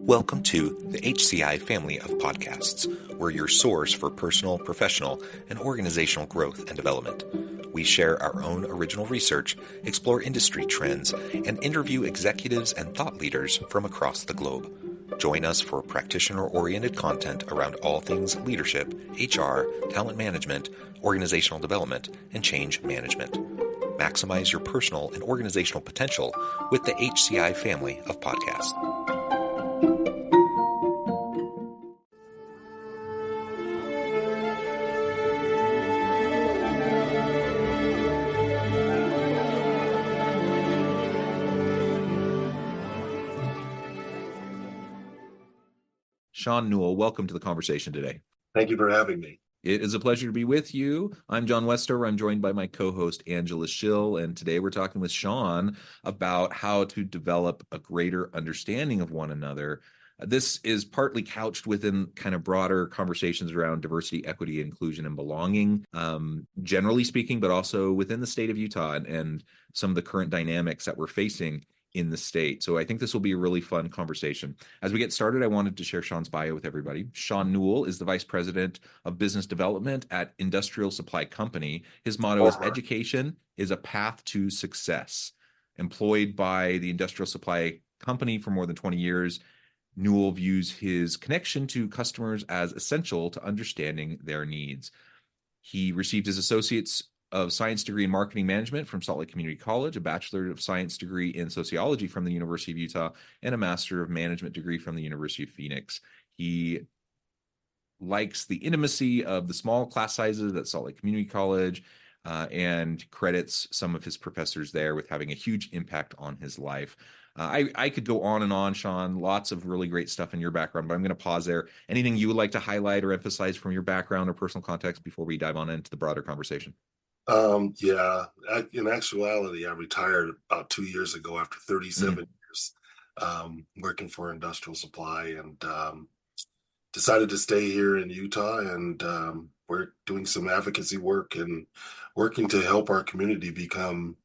Welcome to the HCI family of podcasts. We're your source for personal, professional, and organizational growth and development. We share our own original research, explore industry trends, and interview executives and thought leaders from across the globe. Join us for practitioner-oriented content around all things leadership, HR, talent management, organizational development, and change management. Maximize your personal and organizational potential with the HCI family of podcasts. Shawn Newell, welcome to the conversation today. Thank you for having me. It is a pleasure to be with you. I'm John Westover. I'm joined by my co-host, Angela Schill, and today we're talking with Shawn about how to develop a greater understanding of one another. This is partly couched within kind of broader conversations around diversity, equity, inclusion, and belonging, generally speaking, but also within the state of Utah and some of the current dynamics that we're facing in the state. So I think this will be a really fun conversation. As we get started, I wanted to share Shawn's bio with everybody. Shawn Newell is the Vice President of Business Development at Industrial Supply Company. His motto is education is a path to success. Employed by the Industrial Supply Company for more than 20 years, Newell views his connection to customers as essential to understanding their needs. He received his Associate's of Science degree in Marketing Management from Salt Lake Community College, a Bachelor of Science degree in Sociology from the University of Utah, and a Master of Management degree from the University of Phoenix. He likes the intimacy of the small class sizes at Salt Lake Community College and credits some of his professors there with having a huge impact on his life. I could go on and on, Shawn. Lots of really great stuff in your background, but I'm going to pause there. Anything you would like to highlight or emphasize from your background or personal context before we dive on into the broader conversation? In actuality, I retired about 2 years ago after 37 years working for Industrial Supply, and decided to stay here in Utah, and we're doing some advocacy work and working to help our community become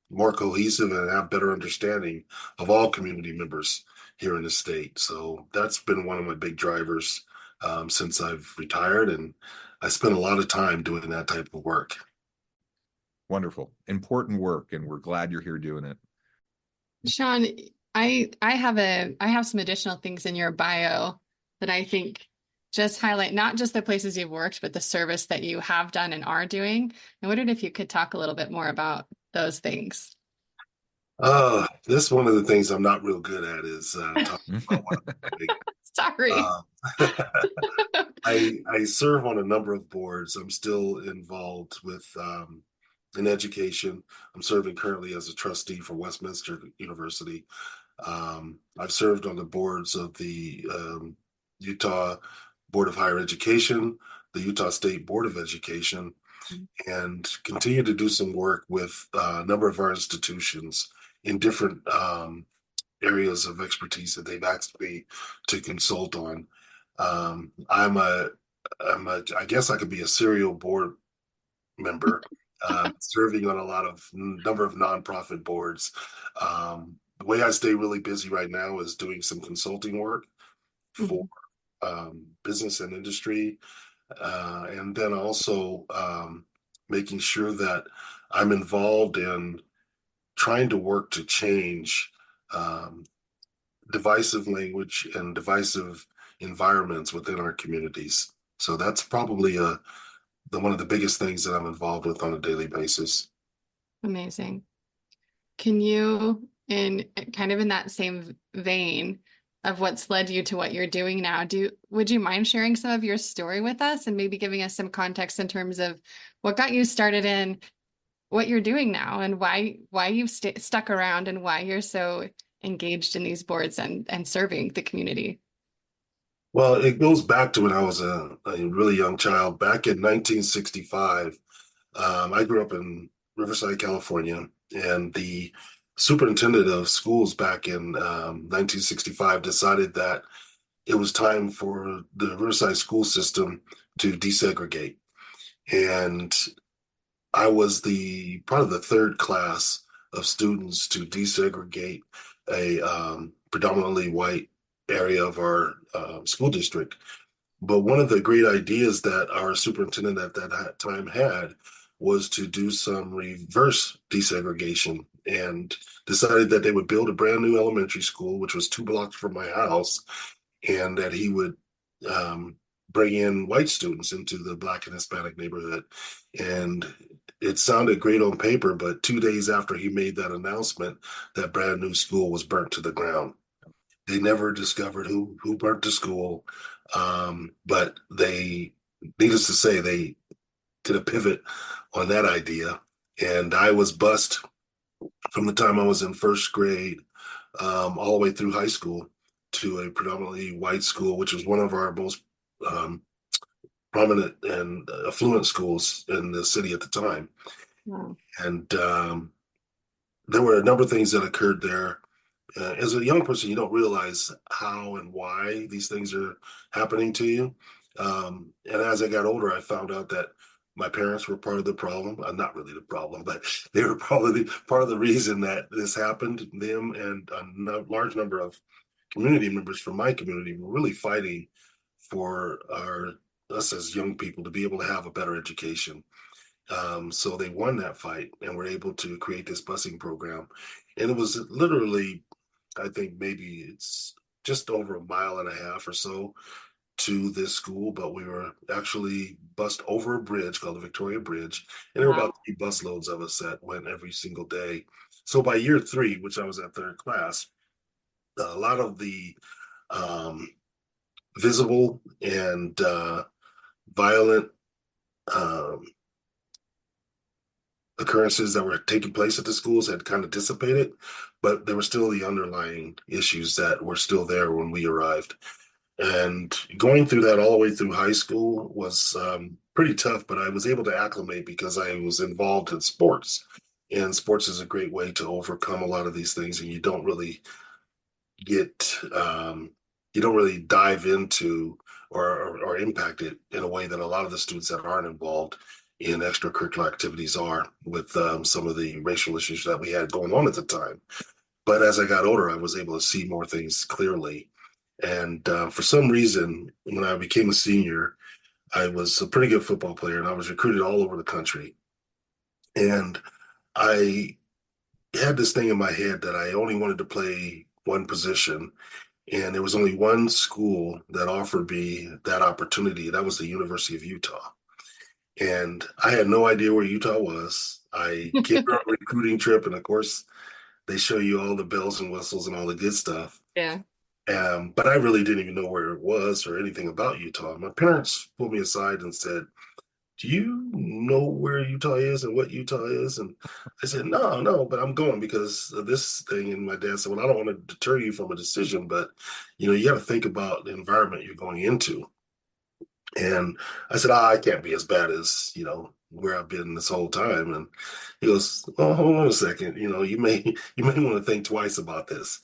more cohesive and have better understanding of all community members here in the state. So that's been one of my big drivers since I've retired, and I spent a lot of time doing that type of work. Wonderful. Important work, and we're glad you're here doing it. Shawn, I have some additional things in your bio that I think just highlight not just the places you've worked, but the service that you have done and are doing. I wondered if you could talk a little bit more about those things. This one of the things I'm not real good at is talking about one of the big. Sorry. I serve on a number of boards. I'm still involved with in education. I'm serving currently as a trustee for Westminster University. I've served on the boards of the Utah Board of Higher Education, the Utah State Board of Education, and continue to do some work with a number of our institutions in different areas of expertise that they've asked me to consult on. I guess I could be a serial board member, serving on a number of nonprofit boards. The way I stay really busy right now is doing some consulting work for business and industry, and then also making sure that I'm involved in trying to work to change divisive language and divisive environments within our communities. So that's probably one of the biggest things that I'm involved with on a daily basis. Amazing. Can you, in that same vein of what's led you to what you're doing now, would you mind sharing some of your story with us and maybe giving us some context in terms of what got you started in what you're doing now and why you've stuck around and why you're so engaged in these boards and serving the community? Well, it goes back to when I was a really young child. Back in 1965, I grew up in Riverside, California, and the superintendent of schools back in 1965 decided that it was time for the Riverside school system to desegregate. And I was part of the third class of students to desegregate a predominantly white area of our school district. But one of the great ideas that our superintendent at that time had was to do some reverse desegregation, and decided that they would build a brand new elementary school, which was 2 blocks from my house, and that he would um, bring in white students into the Black and Hispanic neighborhood. And it sounded great on paper, but 2 days after he made that announcement, that brand new school was burnt to the ground. They never discovered who burnt the school, but they, needless to say, they did a pivot on that idea. And I was bused from the time I was in first grade all the way through high school to a predominantly white school, which was one of our most um, prominent and affluent schools in the city at the time. Wow. And there were a number of things that occurred there. As a young person, you don't realize how and why these things are happening to you. And as I got older, I found out that my parents were part of the problem. Not really the problem, but they were probably part of the reason that this happened. Them and a large number of community members from my community were really fighting for us as young people to be able to have a better education. So they won that fight and were able to create this busing program. And it was literally, I think maybe it's just over 1.5 miles or so to this school, but we were actually bused over a bridge called the Victoria Bridge. And there were Wow. about 3 busloads of us that went every single day. So by year 3, which I was at third class, a lot of the um, visible and violent um, occurrences that were taking place at the schools had kind of dissipated, but there were still the underlying issues that were still there when we arrived. And going through that all the way through high school was pretty tough, but I was able to acclimate because I was involved in sports. And sports is a great way to overcome a lot of these things, and get you don't really dive into or impact it in a way that a lot of the students that aren't involved in extracurricular activities are, with some of the racial issues that we had going on at the time. But as I got older, I was able to see more things clearly. And for some reason, when I became a senior, I was a pretty good football player, and I was recruited all over the country. And I had this thing in my head that I only wanted to play one position. And there was only one school that offered me that opportunity. That was the University of Utah. And I had no idea where Utah was. I came on a recruiting trip, and of course, they show you all the bells and whistles and all the good stuff. Yeah. But I really didn't even know where it was or anything about Utah. My parents pulled me aside and said, "Do you know where Utah is and what Utah is?" And I said, "No, no, but I'm going because of this thing." And my dad said, "Well, I don't want to deter you from a decision, but you got to think about the environment you're going into." And I said, I can't be as bad as, where I've been this whole time. And he goes, "Oh, hold on a second. You may want to think twice about this."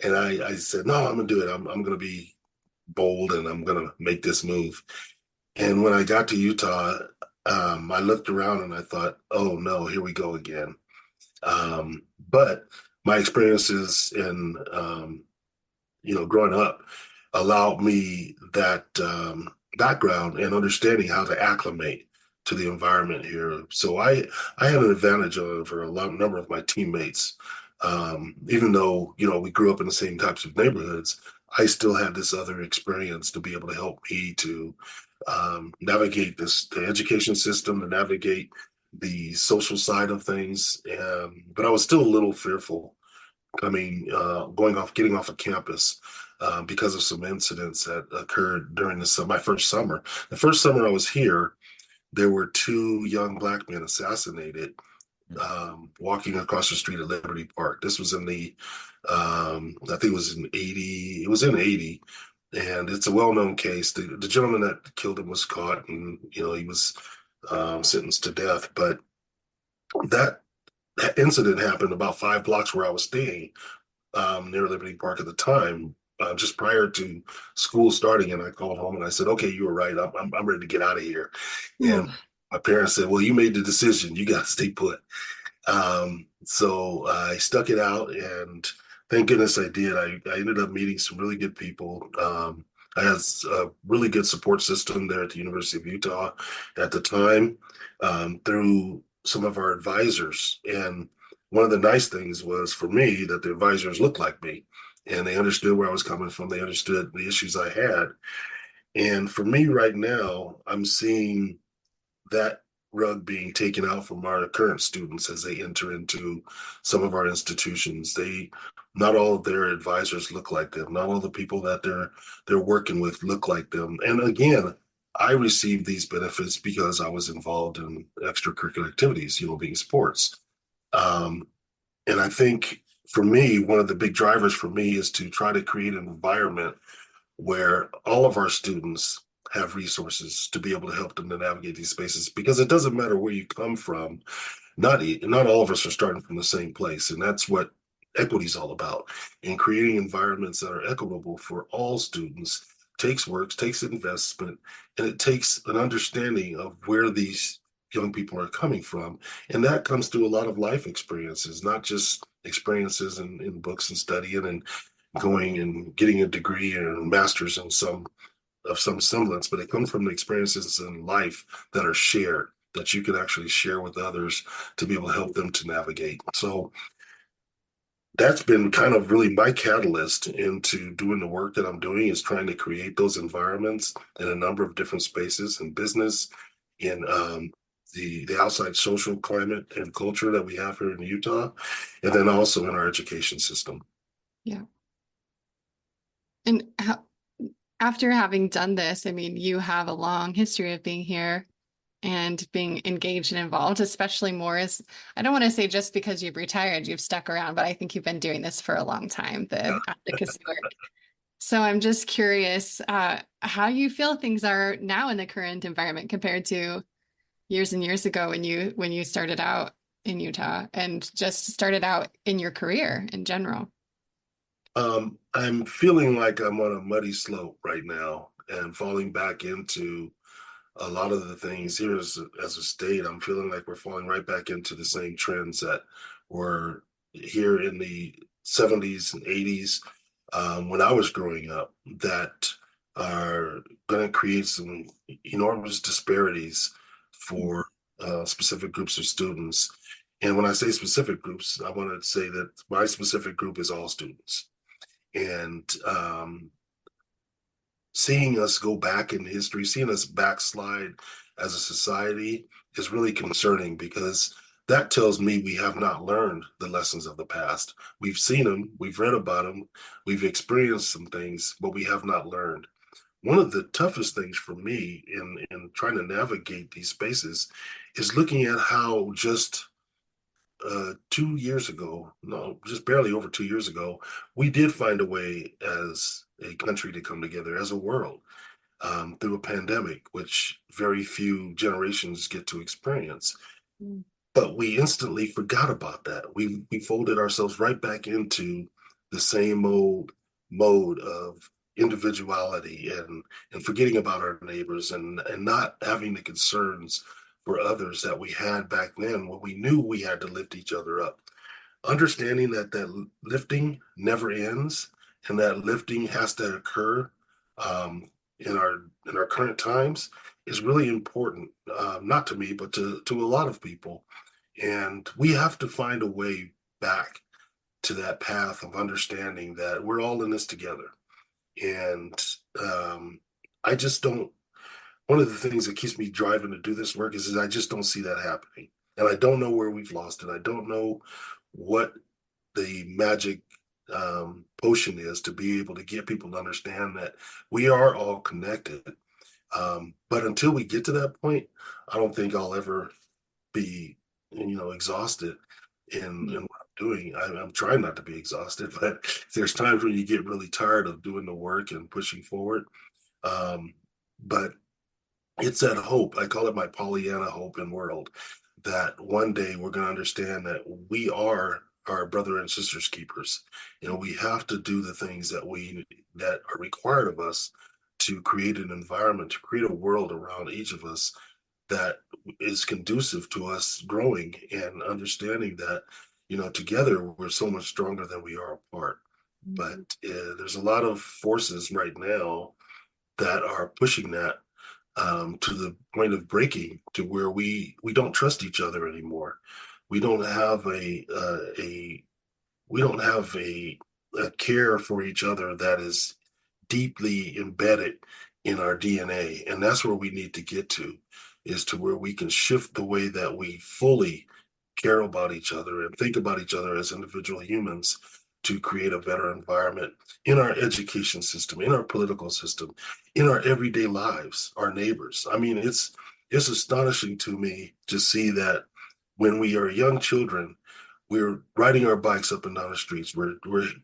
And I said, "No, I'm gonna do it. I'm gonna be bold, and I'm gonna make this move." And when I got to Utah, I looked around and I thought, "Oh no, here we go again." But my experiences in growing up allowed me that background and understanding how to acclimate to the environment here. So I had an advantage over number of my teammates. Even though we grew up in the same types of neighborhoods, I still had this other experience to be able to help me to navigate the education system, to navigate the social side of things. But I was still a little fearful getting off of campus because of some incidents that occurred during my first summer. The first summer I was here, there were 2 young Black men assassinated walking across the street at Liberty Park. This was I think it was in 80. It was in 80. And it's a well-known case. The gentleman that killed him was caught, and he was sentenced to death. But that incident happened about 5 blocks where I was staying, near Liberty Park at the time, just prior to school starting. And I called home and I said, "Okay, you were right. I'm ready to get out of here." And Ooh. my parents said, "Well, you made the decision. You got to stay put." So I stuck it out, and Thank goodness I did. I ended up meeting some really good people. I had a really good support system there at the University of Utah at the time, through some of our advisors. And one of the nice things was for me that the advisors looked like me and they understood where I was coming from. They understood the issues I had. And for me right now, I'm seeing that rug being taken out from our current students as they enter into some of our institutions. They not all of their advisors look like them. Not all the people that they're working with look like them. And again, I received these benefits because I was involved in extracurricular activities, being sports. Um, and I think for me, one of the big drivers for me is to try to create an environment where all of our students have resources to be able to help them to navigate these spaces, because it doesn't matter where you come from. Not all of us are starting from the same place, and that's what equity is all about. And creating environments that are equitable for all students takes work, takes investment, and it takes an understanding of where these young people are coming from. And that comes through a lot of life experiences, not just experiences in books and studying and going and getting a degree and master's in some semblance, but it comes from the experiences in life that are shared, that you can actually share with others to be able to help them to navigate. So that's been kind of really my catalyst into doing the work that I'm doing, is trying to create those environments in a number of different spaces in business, in the outside social climate and culture that we have here in Utah, and then also in our education system. Yeah. And after having done this, I mean, you have a long history of being here and being engaged and involved, especially more as, I don't want to say just because you've retired, you've stuck around, but I think you've been doing this for a long time, the advocacy work. So I'm just curious how you feel things are now in the current environment compared to years and years ago when you started out in Utah and just started out in your career in general. I'm feeling like I'm on a muddy slope right now and falling back into a lot of the things here as a state. I'm feeling like we're falling right back into the same trends that were here in the 70s and 80s, when I was growing up, that are going to create some enormous disparities for specific groups of students. And when I say specific groups, I want to say that my specific group is all students. And seeing us go back in history, seeing us backslide as a society is really concerning, because that tells me we have not learned the lessons of the past. We've seen them, we've read about them, we've experienced some things, but we have not learned. One of the toughest things for me in trying to navigate these spaces is looking at how just 2 years ago, no, just barely over 2 years ago, we did find a way as a country to come together, as a world, through a pandemic, which very few generations get to experience. Mm. But we instantly forgot about that. We folded ourselves right back into the same old mode of individuality and forgetting about our neighbors and not having the concerns for others that we had back then, when we knew we had to lift each other up. Understanding that lifting never ends, and that lifting has to occur, in our current times, is really important. Not to me, but to a lot of people. And we have to find a way back to that path of understanding that we're all in this together. And I just don't. One of the things that keeps me driving to do this work is I just don't see that happening. And I don't know where we've lost it. I don't know what the magic potion is to be able to get people to understand that we are all connected. But until we get to that point, I don't think I'll ever be, exhausted in what I'm doing. I'm trying not to be exhausted, but there's times when you get really tired of doing the work and pushing forward. But it's that hope. I call it my Pollyanna hope in world, that one day we're going to understand that we are our brother and sisters keepers. We have to do the things that are required of us to create an environment, to create a world around each of us that is conducive to us growing and understanding that together we're so much stronger than we are apart. But there's a lot of forces right now that are pushing that to the point of breaking, to where we don't trust each other anymore. We don't have a care for each other that is deeply embedded in our DNA. And that's where we need to get to, is to where we can shift the way that we fully care about each other and think about each other as individual humans, to create a better environment in our education system, in our political system, in our everyday lives, our neighbors. I mean, it's astonishing to me to see that when we are young children, we're riding our bikes up and down the streets. We're playing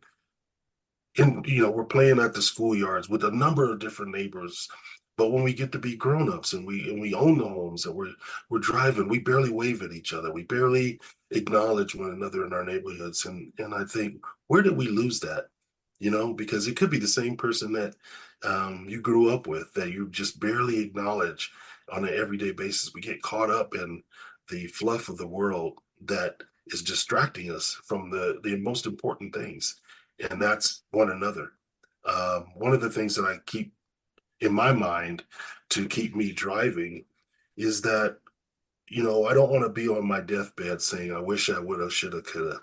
at the schoolyards with a number of different neighbors. But when we get to be grown-ups and we own the homes that we're driving, we barely wave at each other. We barely acknowledge one another in our neighborhoods. And I think, where did we lose that? Because it could be the same person that you grew up with, that you just barely acknowledge on an everyday basis. We get caught up in the fluff of the world that is distracting us from the most important things, and that's one another. One of the things that I keep in my mind to keep me driving is that, I don't want to be on my deathbed saying, I wish I would have, should have, could have.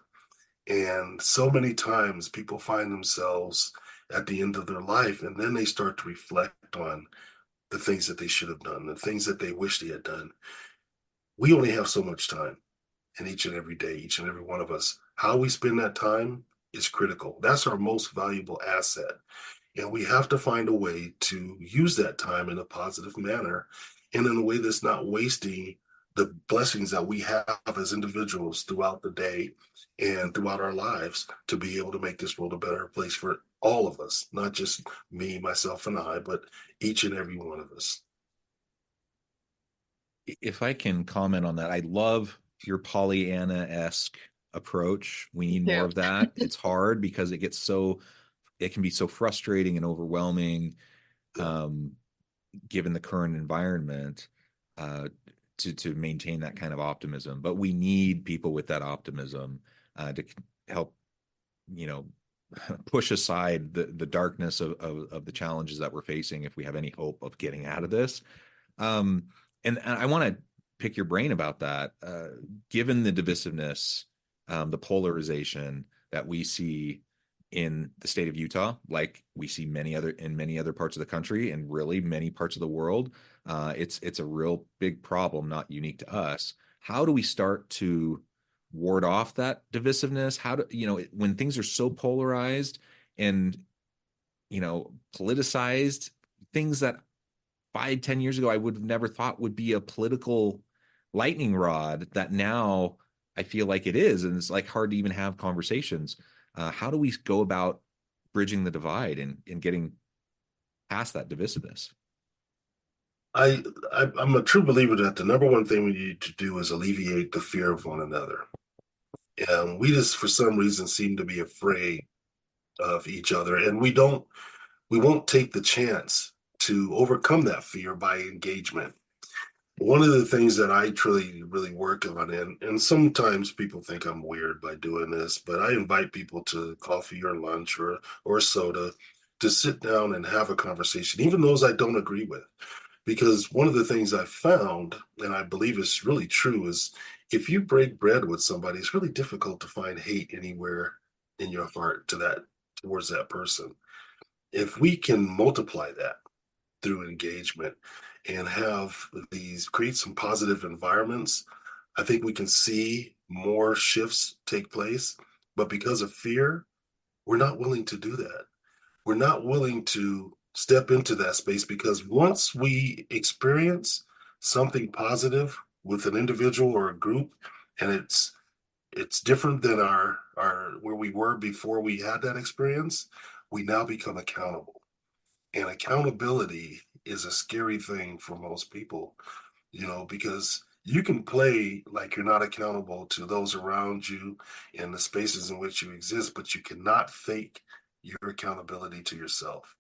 And so many times people find themselves at the end of their life, and then they start to reflect on the things that they should have done, the things that they wish they had done. We only have so much time in each and every day, each and every one of us. How we spend that time is critical. That's our most valuable asset. And we have to find a way to use that time in a positive manner, and in a way that's not wasting the blessings that we have as individuals throughout the day and throughout our lives, to be able to make this world a better place for all of us, not just me, myself, and I, but each and every one of us. If I can comment on that, I love your Pollyanna-esque approach. We need more of that. It's hard because it can be so frustrating and overwhelming, given the current environment, to maintain that kind of optimism. But we need people with that optimism to help, push aside the darkness of the challenges that we're facing, if we have any hope of getting out of this. And I want to pick your brain about that. Given the divisiveness, the polarization that we see in the state of Utah, like we see many other parts of the country, and really many parts of the world, it's a real big problem, not unique to us. How do we start to ward off that divisiveness? How do, when things are so polarized and, politicized, things that 5-10 years ago I would have never thought would be a political lightning rod, that now I feel like it is, and it's like hard to even have conversations. How do we go about bridging the divide and getting past that divisiveness? I'm a true believer that the number one thing we need to do is alleviate the fear of one another. And we just, for some reason, seem to be afraid of each other, and we won't take the chance to overcome that fear by engagement. One of the things that I truly really work on, and sometimes people think I'm weird by doing this, but I invite people to coffee or lunch or soda, to sit down and have a conversation, even those I don't agree with. Because one of the things I've found, and I believe is really true, is if you break bread with somebody, it's really difficult to find hate anywhere in your heart towards that person. If we can multiply that through engagement and create some positive environments, I think we can see more shifts take place. But because of fear, we're not willing to do that. We're not willing to step into that space, because once we experience something positive with an individual or a group, and it's different than our where we were before we had that experience, we now become accountable. And accountability is a scary thing for most people, because you can play like you're not accountable to those around you in the spaces in which you exist, but you cannot fake your accountability to yourself.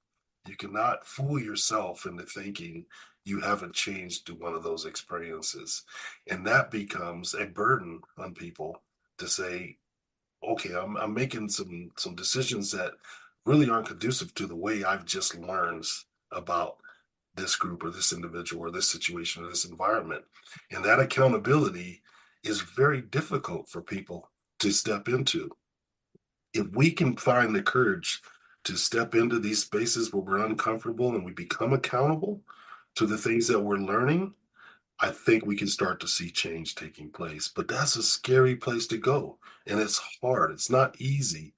You cannot fool yourself into thinking you haven't changed through one of those experiences. And that becomes a burden on people to say, okay, I'm making some decisions that really aren't conducive to the way I've just learned about this group or this individual or this situation or this environment. And that accountability is very difficult for people to step into. If we can find the courage to step into these spaces where we're uncomfortable and we become accountable to the things that we're learning, I think we can start to see change taking place. But that's a scary place to go. And it's hard. It's not easy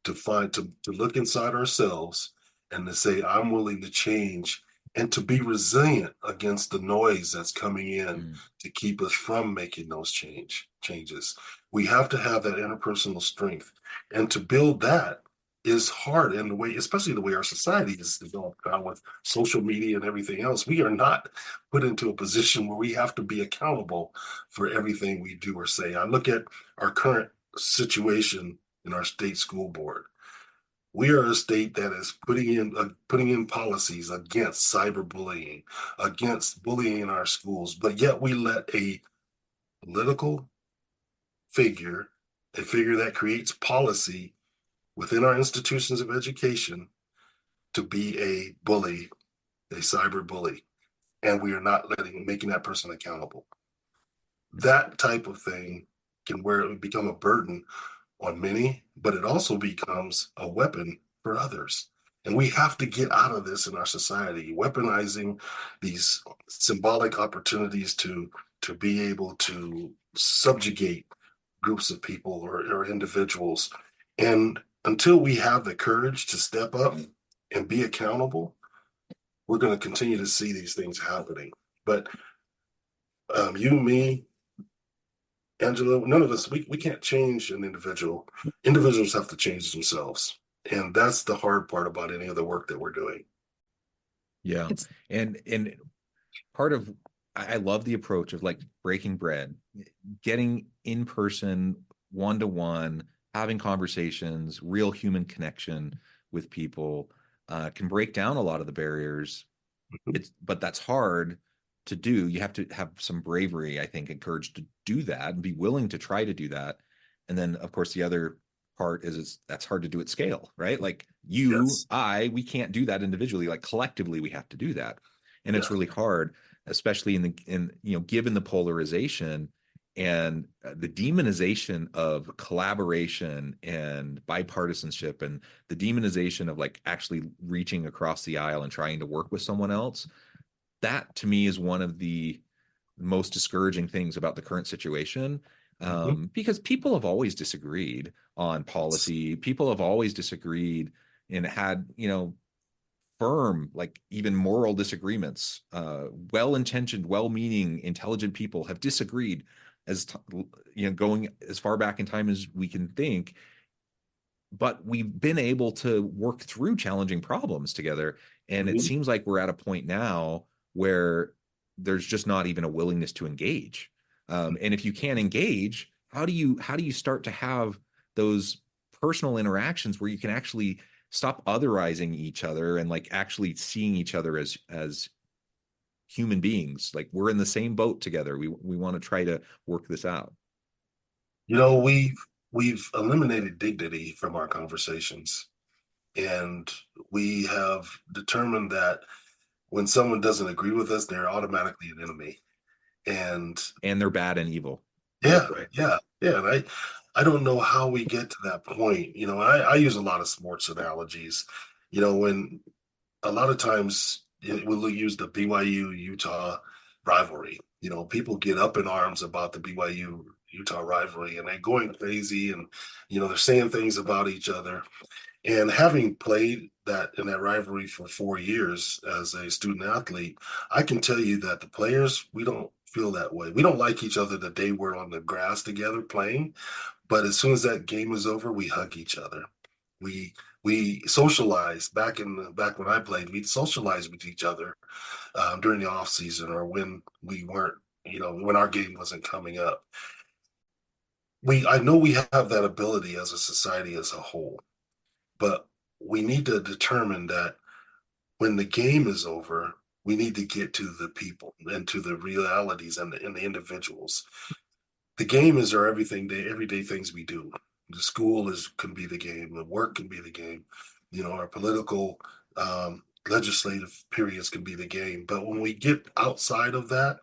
to find to look inside ourselves and to say, I'm willing to change and to be resilient against the noise that's coming in Mm. to keep us from making those changes. We have to have that interpersonal strength. And to build that is hard in the way, especially the way our society is developed now with social media and everything else. We are not put into a position where we have to be accountable for everything we do or say. I look at our current situation in our state school board. We are a state that is putting in policies against cyberbullying, against bullying in our schools, but yet we let a political figure, a figure that creates policy within our institutions of education, to be a bully, a cyber bully, and we are not making that person accountable. That type of thing can where it would become a burden on many, but it also becomes a weapon for others. And we have to get out of this in our society, weaponizing these symbolic opportunities to be able to subjugate groups of people or individuals. And until we have the courage to step up and be accountable, we're going to continue to see these things happening. But you, me, Angela, none of us, we can't change an individual. Individuals have to change themselves. And that's the hard part about any of the work that we're doing. Yeah. It's And part of I love the approach of like breaking bread, getting in person, one to one, having conversations, real human connection with people can break down a lot of the barriers. But that's hard to do. You have to have some bravery, I think, and courage to do that and be willing to try to do that. And then, of course, the other part is that's hard to do at scale, right? Like Yes. we can't do that individually. Like collectively, we have to do that, and Yeah. it's really hard, especially given the polarization and the demonization of collaboration and bipartisanship and the demonization of like actually reaching across the aisle and trying to work with someone else. That to me is one of the most discouraging things about the current situation, Mhm. because people have always disagreed on policy. People have always disagreed and had, firm, like even moral disagreements. Well-intentioned, well-meaning, intelligent people have disagreed going as far back in time as we can think, but we've been able to work through challenging problems together. And it Mhm. seems like we're at a point now where there's just not even a willingness to engage. And if you can't engage, how do you start to have those personal interactions where you can actually stop otherizing each other and like actually seeing each other as human beings? Like we're in the same boat together. We want to try to work this out. You know, we've eliminated dignity from our conversations. And we have determined that when someone doesn't agree with us, they're automatically an enemy. And And they're bad and evil yeah, both ways. yeah. And I don't know how we get to that point. You know, I use a lot of sports analogies. You know, when a lot of times we'll use the BYU Utah rivalry. You know, people get up in arms about the BYU Utah rivalry and they're going crazy and, they're saying things about each other. And having played that in that rivalry for 4 years as a student athlete, I can tell you that the players, we don't feel that way. We don't like each other the day we're on the grass together playing, but as soon as that game is over, we hug each other. We socialize back when I played. We'd socialize with each other during the off season or when we weren't, when our game wasn't coming up. I know we have that ability as a society as a whole, but we need to determine that when the game is over, we need to get to the people and to the realities and the individuals. The game is our everyday things we do. The school can be the game, the work can be the game, our political legislative periods can be the game. But when we get outside of that,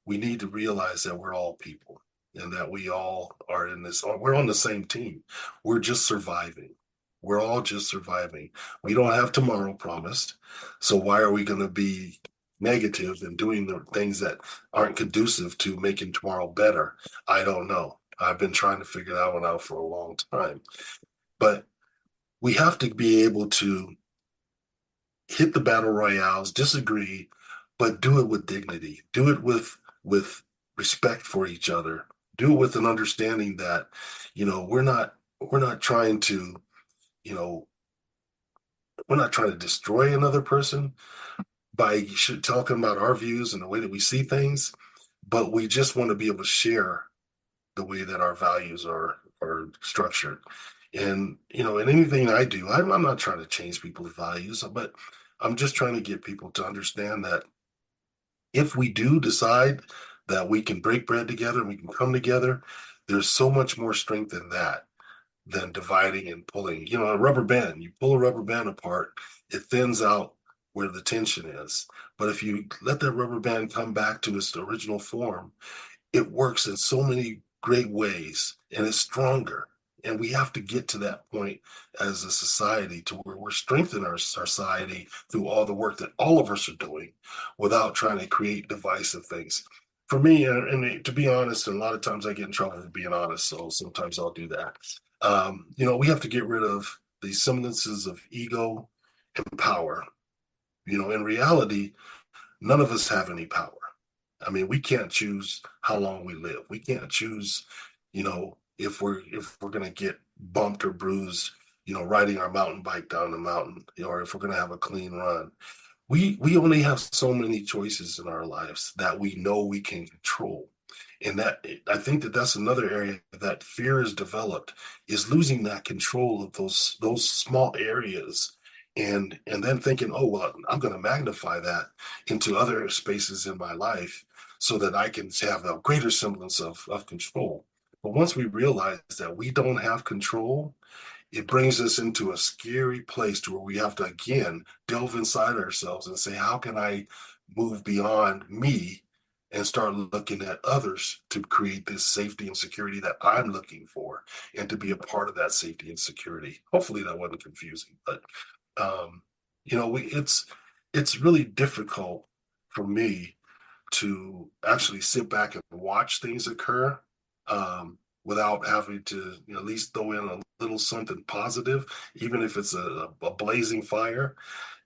we need to realize that we're all people and that we all are in this, we're on the same team. We're just surviving. We're all just surviving. We don't have tomorrow promised. So why are we going to be negative and doing the things that aren't conducive to making tomorrow better? I don't know. I've been trying to figure that one out for a long time. But we have to be able to hit the battle royales, disagree, but do it with dignity. Do it with respect for each other. Do it with an understanding that, we're not trying to, we're not trying to destroy another person by talking about our views and the way that we see things, but we just want to be able to share the way that our values are structured. And, in anything I do, I'm not trying to change people's values, but I'm just trying to get people to understand that if we do decide that we can break bread together and we can come together, there's so much more strength in that than dividing and pulling. A rubber band, you pull a rubber band apart, it thins out where the tension is. But if you let that rubber band come back to its original form, it works in so many great ways and it's stronger. And we have to get to that point as a society to where we're strengthening our society through all the work that all of us are doing without trying to create divisive things. For me, and to be honest, and a lot of times I get in trouble for being honest, so sometimes I'll do that. We have to get rid of the semblances of ego and power. In reality, none of us have any power. I mean, we can't choose how long we live. We can't choose, if we're going to get bumped or bruised, riding our mountain bike down the mountain, or if we're going to have a clean run. We only have so many choices in our lives that we know we can control. And that, I think that's another area that fear is developed, is losing that control of those small areas. And then thinking, oh, well, I'm going to magnify that into other spaces in my life so that I can have a greater semblance of control. But once we realize that we don't have control, it brings us into a scary place to where we have to, again, delve inside ourselves and say, how can I move beyond me and start looking at others to create this safety and security that I'm looking for and to be a part of that safety and security? Hopefully that wasn't confusing, but it's really difficult for me to actually sit back and watch things occur without having to at least throw in a little something positive, even if it's a blazing fire,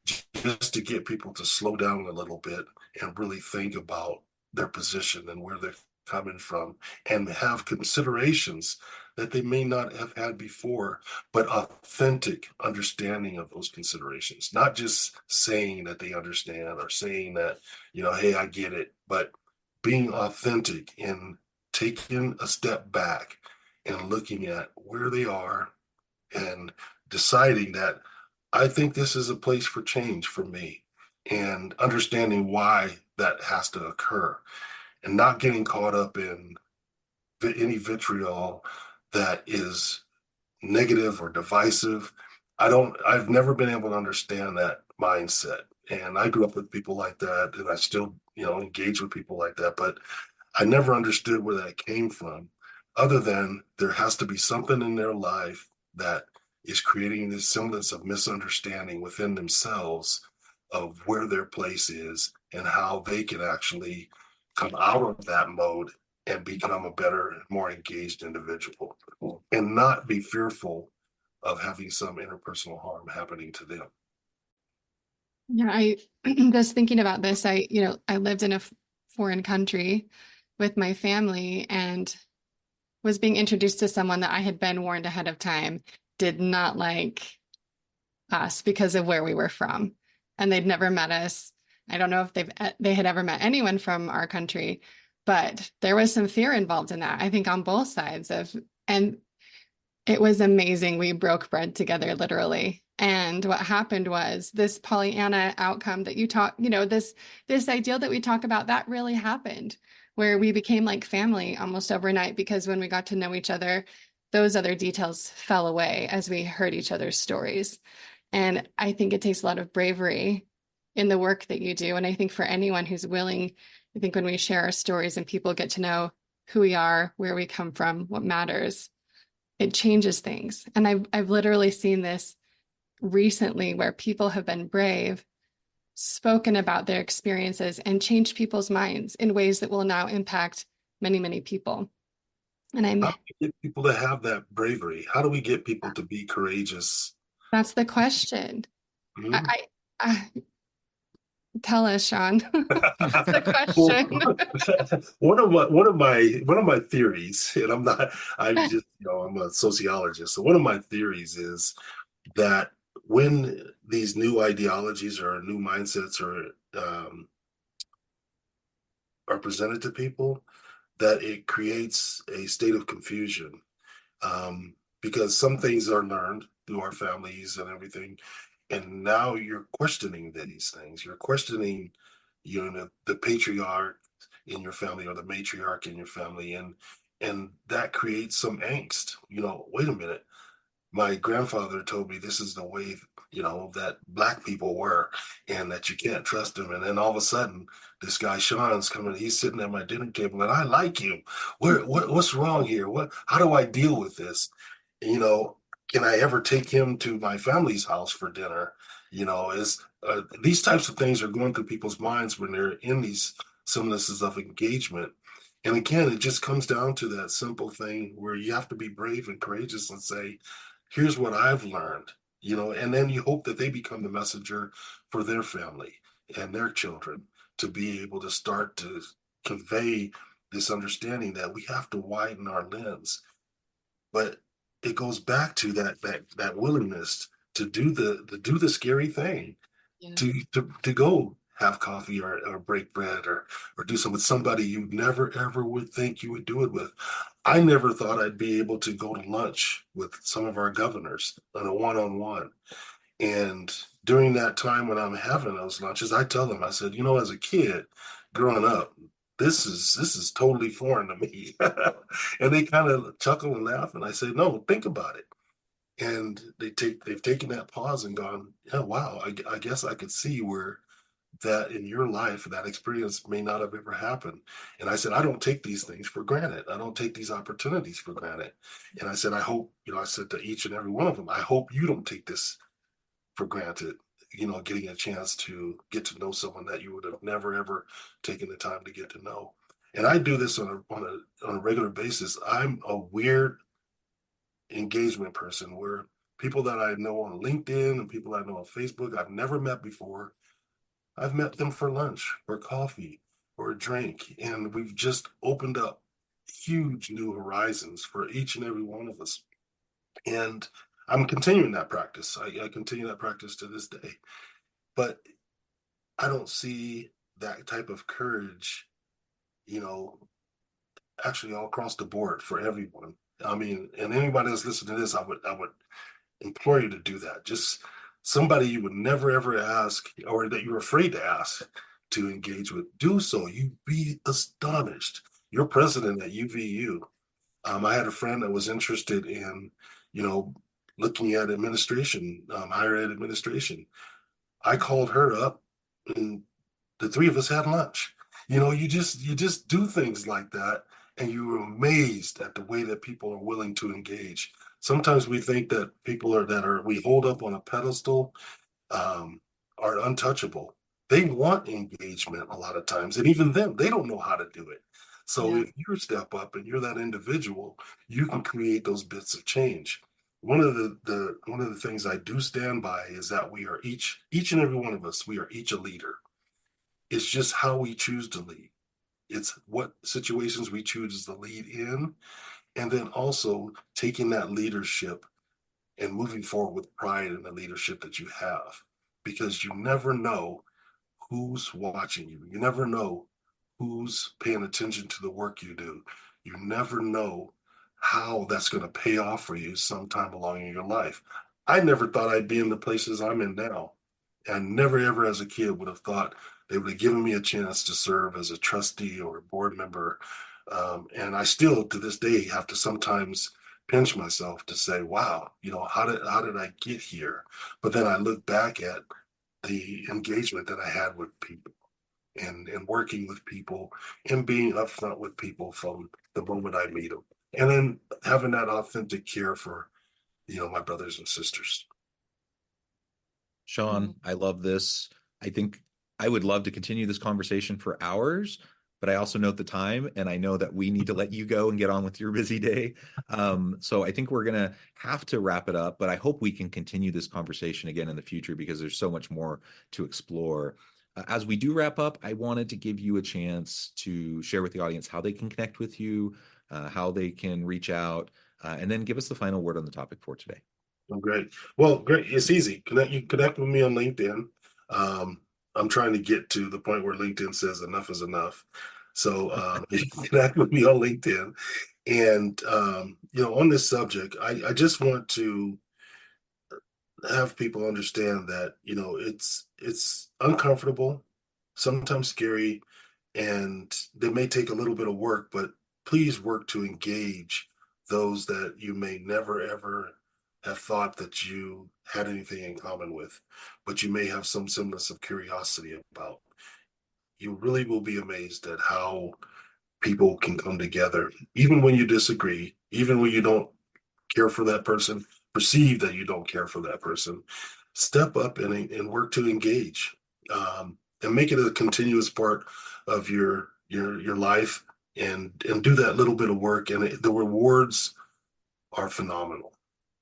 just to get people to slow down a little bit and really think about their position and where they're coming from and have considerations that they may not have had before, but authentic understanding of those considerations, not just saying that they understand or saying that, hey, I get it, but being authentic and taking a step back and looking at where they are and deciding that I think this is a place for change for me and understanding why that has to occur and not getting caught up in any vitriol that is negative or divisive. I've never been able to understand that mindset. And I grew up with people like that, and I still, engage with people like that, but I never understood where that came from, other than there has to be something in their life that is creating this semblance of misunderstanding within themselves of where their place is and how they can actually come out of that mode and become a better, more engaged individual and not be fearful of having some interpersonal harm happening to them. Yeah, I just thinking about this, I lived in a foreign country with my family and was being introduced to someone that I had been warned ahead of time did not like us because of where we were from. And they'd never met us. I don't know if they had ever met anyone from our country, but there was some fear involved in that, I think, on both sides and it was amazing. We broke bread together, literally. And what happened was this Pollyanna outcome that you talk, this ideal that we talk about, that really happened, where we became like family almost overnight, because when we got to know each other, those other details fell away as we heard each other's stories. And I think it takes a lot of bravery in the work that you do. And I think for anyone who's willing, I think when we share our stories and people get to know who we are, where we come from, what matters, it changes things. And I've literally seen this recently where people have been brave, spoken about their experiences, and changed people's minds in ways that will now impact many, many people. And How do we get people to have that bravery? How do we get people to be courageous? that's the question. Hmm? I tell us, Shawn. That's the Well, question. one of my theories, and I'm just, I'm a sociologist. So one of my theories is that when these new ideologies or new mindsets are presented to people, that it creates a state of confusion, because some things are learned through our families and everything, and now you're questioning these things. You're questioning, the patriarch in your family or the matriarch in your family, and that creates some angst. Wait a minute, my grandfather told me this is the way, that black people were, and that you can't trust them. And then all of a sudden, this guy Sean's coming, he's sitting at my dinner table, and I like him. What's wrong here? How do I deal with this? You know, can I ever take him to my family's house for dinner? Is these types of things are going through people's minds when they're in these semblances of engagement. And again, it just comes down to that simple thing where you have to be brave and courageous and say, here's what I've learned, and then you hope that they become the messenger for their family and their children to be able to start to convey this understanding that we have to widen our lens. But it goes back to that willingness to do the scary thing, Yeah. to go have coffee or break bread or do something with somebody you never ever would think you would do it with. I never thought I'd be able to go to lunch with some of our governors on a one-on-one. And during that time when I'm having those lunches, I tell them, I said, as a kid growing up, this is totally foreign to me. And they kind of chuckle and laugh. And I say, no, think about it. And they've taken that pause and gone, yeah, wow, I guess I could see where that in your life, that experience may not have ever happened. And I said, I don't take these things for granted. I don't take these opportunities for granted. And I said, I hope, I said to each and every one of them, I hope you don't take this for granted, getting a chance to get to know someone that you would have never, ever taken the time to get to know. And I do this on a regular basis. I'm a weird engagement person where people that I know on LinkedIn and people I know on Facebook, I've never met before. I've met them for lunch or coffee or a drink, and we've just opened up huge new horizons for each and every one of us. And I'm continuing that practice. I continue that practice to this day. But I don't see that type of courage, you know, actually all across the board for everyone. I mean, and anybody that's listening to this, I would implore you to do that. Just somebody you would never ever ask or that you're afraid to ask to engage with, do so. You'd be astonished. You're president at UVU. I had a friend that was interested in, you know, looking at administration, higher ed administration. I called her up and the three of us had lunch. You just do things like that, and you're amazed at the way that people are willing to engage. Sometimes we think that people we hold up on a pedestal, are untouchable. They want engagement a lot of times, and even them, they don't know how to do it. So Yeah. if you step up and you're that individual, you can create those bits of change. One of the things I do stand by is that we are each and every one of us, we are each a leader. It's just how we choose to lead. It's what situations we choose to lead in, and then also taking that leadership and moving forward with pride in the leadership that you have, because you never know who's watching you. You never know who's paying attention to the work you do. You never know how that's going to pay off for you sometime along in your life. I never thought I'd be in the places I'm in now. And never ever as a kid would have thought they would have given me a chance to serve as a trustee or a board member. And I still to this day have to sometimes pinch myself to say, wow, how did I get here? But then I look back at the engagement that I had with people and working with people and being upfront with people from the moment I meet them. And then having that authentic care for, my brothers and sisters. Shawn, I love this. I think I would love to continue this conversation for hours, but I also note the time, and I know that we need to let you go and get on with your busy day. So I think we're going to have to wrap it up, but I hope we can continue this conversation again in the future because there's so much more to explore. As we do wrap up, I wanted to give you a chance to share with the audience how they can connect with you, how they can reach out, and then give us the final word on the topic for today. Oh, great. Well, great. It's easy. You connect with me on LinkedIn. I'm trying to get to the point where LinkedIn says enough is enough. So you can connect with me on LinkedIn. And, on this subject, I just want to have people understand that, it's uncomfortable, sometimes scary, and they may take a little bit of work, but please work to engage those that you may never ever have thought that you had anything in common with, but you may have some semblance of curiosity about. You really will be amazed at how people can come together, even when you disagree, even when you don't care for that person, perceive that you don't care for that person. Step up and work to engage, and make it a continuous part of your life, and do that little bit of work, and the rewards are phenomenal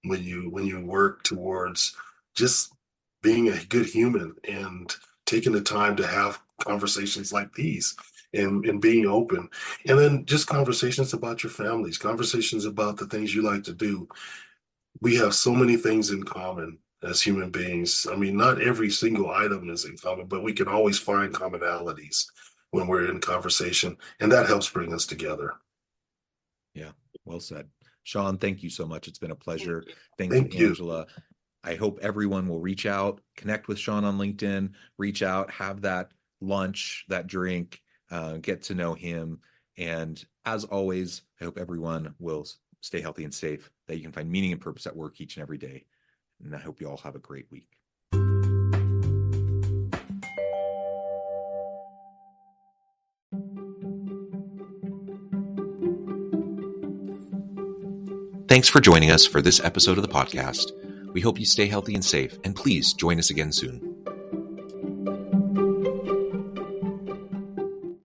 when you work towards just being a good human and taking the time to have conversations like these, and being open, and then just conversations about your families, conversations about the things you like to do. We have so many things in common as human beings. I mean, not every single item is in common, but we can always find commonalities when we're in conversation, and that helps bring us together. Yeah, well said. Shawn, thank you so much. It's been a pleasure. Thank Thank you, you. Angela. I hope everyone will reach out, connect with Shawn on LinkedIn, reach out, have that lunch, that drink, get to know him. And as always, I hope everyone will stay healthy and safe, that you can find meaning and purpose at work each and every day. And I hope you all have a great week. Thanks for joining us for this episode of the podcast. We hope you stay healthy and safe, and please join us again soon.